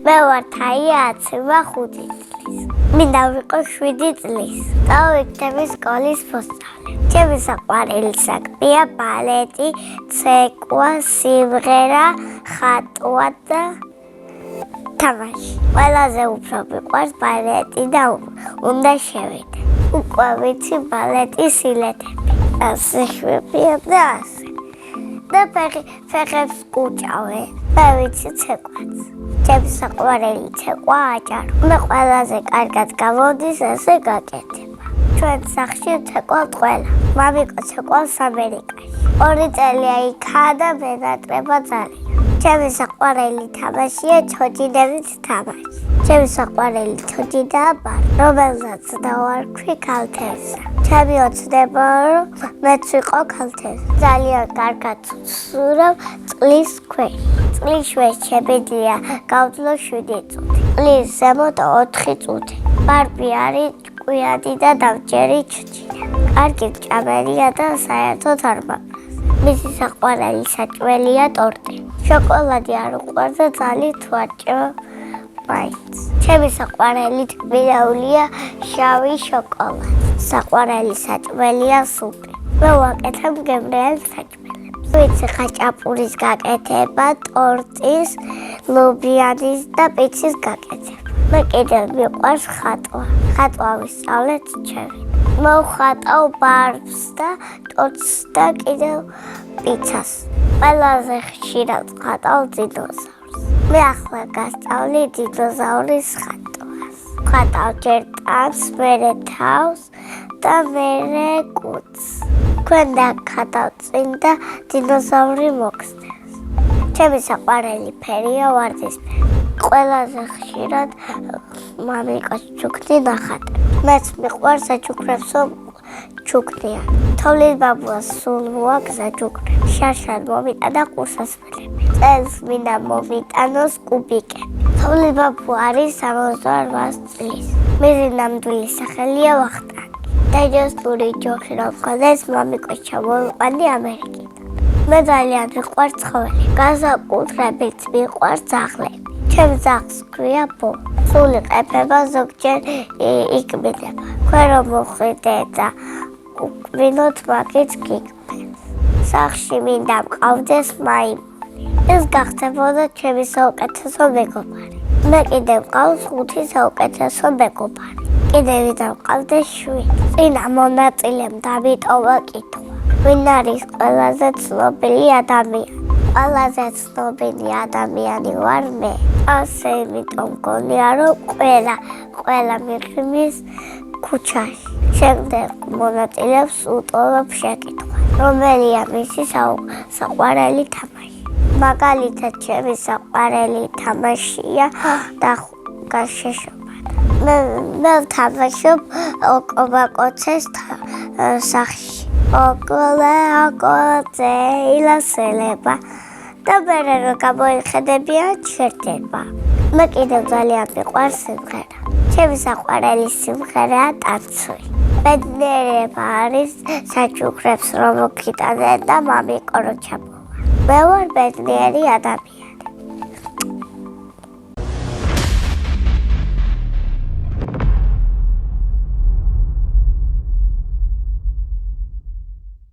მე ვარ თაია 5 წლის. მინდა ვიყო 7 წლის. დავიქცევი სკოლის მოსწავლე. ჩემი საყვარელი საქმეა ბალეტი, ცეკვა, სიმღერა, ხატვა და თამაში. ყველაზე უფრო მიყვარს ბალეტი და უნდა შევიდე. უკვე ვიცი ბალეტის სილეთები. ასე შვებია და ასე. და ფეხებს კუჭავე. მე ვიცი ცეკვაც. ჩემი საყვარელი ცეკვა აჭარო. მე ყველაზე კარგად გავოდის ასე გაკეთება. ჩვენ სახლში ცეკვავთ ყველა. მამიკო ცეკვავს ამერიკაში. 2 წელია იქაა და მენატრება ძალიან. ჩემი საყვარელი თამაშია ჩოჯინებით თამაში. ჩემი საყვარელი ჩოჯინაა ბარ, რომელსაც დავარქვი ქალთევსა. ჩემი ოცნება რომ მეც ვიყო ქალთევსა. ძალიან კარგად ვცურავ წყლის ქვეშ. წყლის ქვეშ შემიძლია გავძლო 7 წუთი. წყლის ზემოთ 4 წუთი. ბარბი არის ჭკვიანი და დამჭერი ჩოჯინა. კარგი ჭამელია და საერთოდ არ მაქვს. მისი საყვარელი საჭმელია ტორტი. შოკოლადი არ უყვარს და ძალით ვარჭო მაინც. ჩემი საყვარელი თბილეულია შავი შოკოლადი. საყვარელი საჭმელია სუპი. მე ვაკეთებ გემრიელ საჭმელებს. ვიცი ხაჭაპურის გაკეთება, ტორტის, ლობიანის და პიცის გაკეთება. მე კიდევ მიყვარს ხატვა. ხატვა ვისწავლეთ ჩემი. მოვხატავ ბარბს და ტორტს და კიდევ პიცას. ყველაზე ხშირად ვხატავ დინოზავრს. მე ახლა გასწავლი დინოზავრის ხატვას. ვხატავ ჯერ ტანს, მერე თავს და მერე კუდს. თქვენ დაგხატავთ წინ და დინოზავრი მოგხსნეს. ჩემი საყვარელი ფერია ვარდისფერი. ყველაზე ხშირად მამიკოს ჩუქნი ნახატებ. მეც მიყვარს საჩუქრებსო ჩუქნია. თოვლის ბაბუას სულ მოაგზა ჩუქნი. შარშან მომიტანა ყურსასმელები. წელს მინდა მომიტანოს კუბიკები. თოვლის ბაბუ არის 68 წლის. მისი ნამდვილი სახელია ვახტანგი. დაჯოსტური ჯოხი რომ მქონდეს მამიკოს ჩამოვიყვანდი ამერიკიდან. მე ძალიან მიყვარს ცხოველი. განსაკუთრებით მიყვარს ძაღლები. ჩემ ძაღლს ქვია ბო. სული ყეფება ზოგჯერ იკვირდება. თქვენ რომ მოხვიდეთ და უკბინოთ მაგით გიგბენს. სახლში მინდა მყავდეს მაიმუნი. ეს გახდებოდა ჩემი საუკეთესო მეგობარი. მე კიდევ მყავს 5 საუკეთესო მეგობარი. კიდევ ვიდა მყავდეს 7. წინა მონაწილემ დამიტოვა კითხვა. ვინ არის ყველაზე ცნობილი ადამიანი? ყველაზე ცნობილი ადამიანი ვარ მე. ასე იმიტომ მგონია რომ ყველა მიღმის ქუჩაში. შემდეგ მონაწილებს უტოვებ შეკითხვას. რომელია მისი საყვარელი თამაში? მაგალითად ჩემი საყვარელი თამაშია გაშეშობა. მე ვთამაშობ ოკობაკოცეს სახში. ოკოზე ილასელება და მერე რომ გამოიხედებიან ჩერდება. მე კიდევ ძალიან მიყვარს სიმღერა. ჩემი საყვარელი სიმღერაა ტანცვი. ბედნიერება არის საჩუქრებს რომ მოგიტანენ და მამიკო რო ჩამოვა. მე ვარ ბედნიერი ადამიანი.